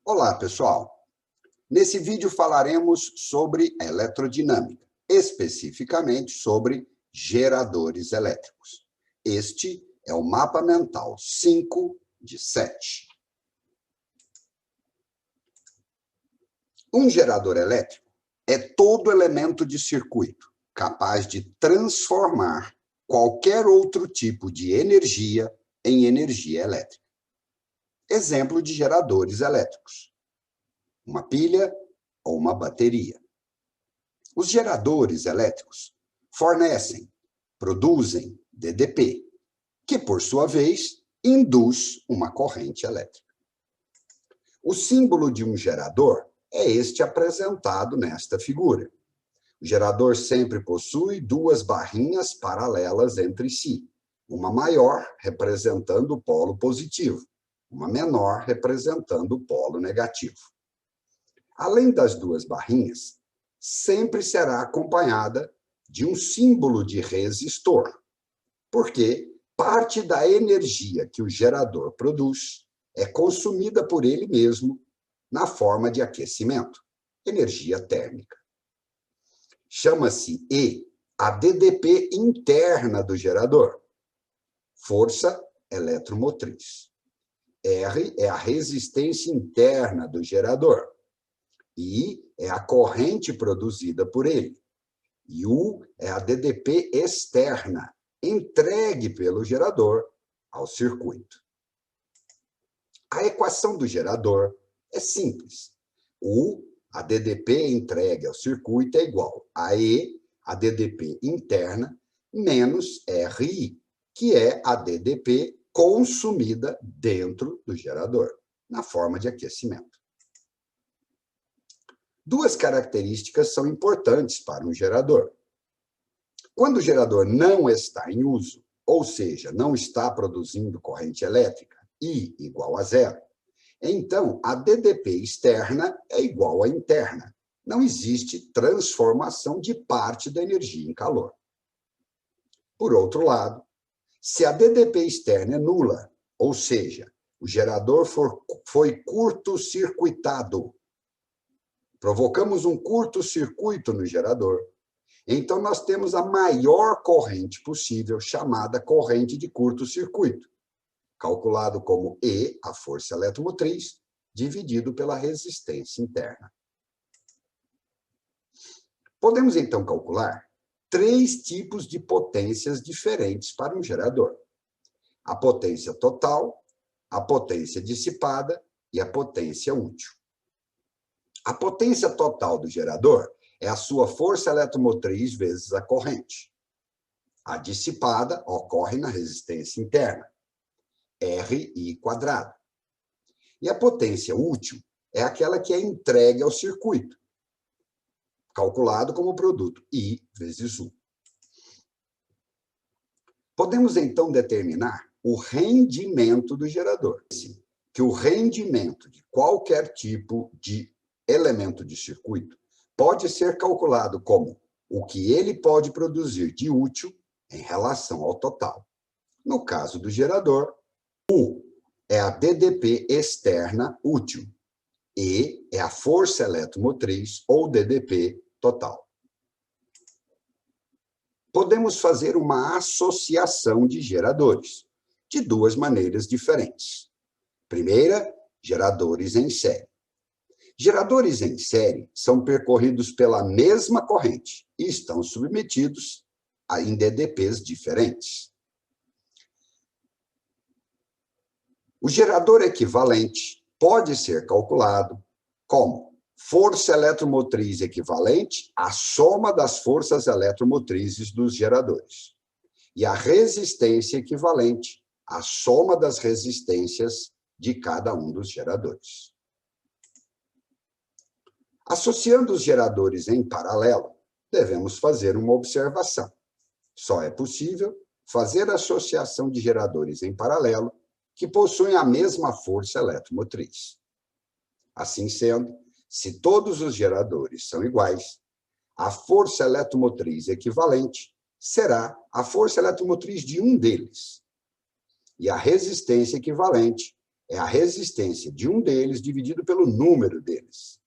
Olá, pessoal! Nesse vídeo falaremos sobre eletrodinâmica, especificamente sobre geradores elétricos. Este é o mapa mental 5 de 7. Um gerador elétrico é todo elemento de circuito capaz de transformar qualquer outro tipo de energia em energia elétrica. Exemplo de geradores elétricos: uma pilha ou uma bateria. Os geradores elétricos produzem DDP, que, por sua vez, induz uma corrente elétrica. O símbolo de um gerador é este apresentado nesta figura. O gerador sempre possui duas barrinhas paralelas entre si, uma maior representando o polo positivo, uma menor representando o polo negativo. Além das duas barrinhas, sempre será acompanhada de um símbolo de resistor, porque parte da energia que o gerador produz é consumida por ele mesmo na forma de aquecimento, energia térmica. Chama-se E a DDP interna do gerador, força eletromotriz. R é a resistência interna do gerador. I é a corrente produzida por ele. E U é a DDP externa, entregue pelo gerador ao circuito. A equação do gerador é simples. U, a DDP entregue ao circuito, é igual a E, a DDP interna, menos RI, que é a DDP consumida dentro do gerador, na forma de aquecimento. Duas características são importantes para um gerador. Quando o gerador não está em uso, ou seja, não está produzindo corrente elétrica, I igual a zero, então a DDP externa é igual à interna. Não existe transformação de parte da energia em calor. Por outro lado, se a DDP externa é nula, ou seja, o gerador foi curto-circuitado, provocamos um curto-circuito no gerador, então nós temos a maior corrente possível, chamada corrente de curto-circuito, calculado como E, a força eletromotriz, dividido pela resistência interna. Podemos, então, calcular três tipos de potências diferentes para um gerador: a potência total, a potência dissipada e a potência útil. A potência total do gerador é a sua força eletromotriz vezes a corrente. A dissipada ocorre na resistência interna, RI². E a potência útil é aquela que é entregue ao circuito, calculado como produto I vezes U. Podemos, então, determinar o rendimento do gerador, que o rendimento de qualquer tipo de elemento de circuito pode ser calculado como o que ele pode produzir de útil em relação ao total. No caso do gerador, U é a DDP externa útil, E é a força eletromotriz ou DDP total. Podemos fazer uma associação de geradores de duas maneiras diferentes. Primeira, geradores em série. Geradores em série são percorridos pela mesma corrente e estão submetidos a DDPs diferentes. O gerador equivalente pode ser calculado como força eletromotriz equivalente à soma das forças eletromotrizes dos geradores e a resistência equivalente à soma das resistências de cada um dos geradores. Associando os geradores em paralelo, devemos fazer uma observação. Só é possível fazer associação de geradores em paralelo que possuem a mesma força eletromotriz. Assim sendo, se todos os geradores são iguais, a força eletromotriz equivalente será a força eletromotriz de um deles, e a resistência equivalente é a resistência de um deles dividido pelo número deles.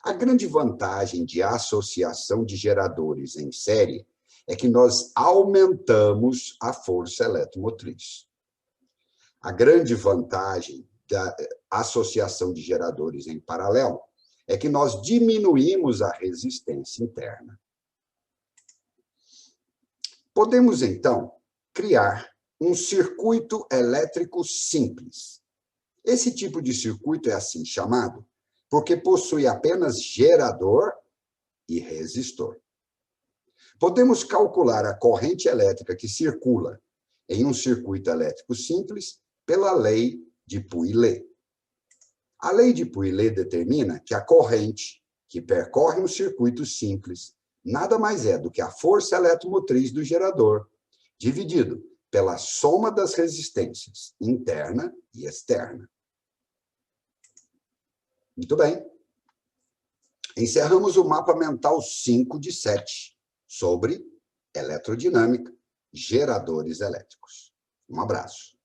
A grande vantagem de associação de geradores em série é que nós aumentamos a força eletromotriz. A grande vantagem da associação de geradores em paralelo é que nós diminuímos a resistência interna. Podemos, então, criar um circuito elétrico simples. Esse tipo de circuito é assim chamado porque possui apenas gerador e resistor. Podemos calcular a corrente elétrica que circula em um circuito elétrico simples pela lei de Pouillet. A lei de Pouillet determina que a corrente que percorre um circuito simples nada mais é do que a força eletromotriz do gerador, dividido pela soma das resistências interna e externa. Muito bem. Encerramos o mapa mental 5 de 7 sobre eletrodinâmica, geradores elétricos. Um abraço.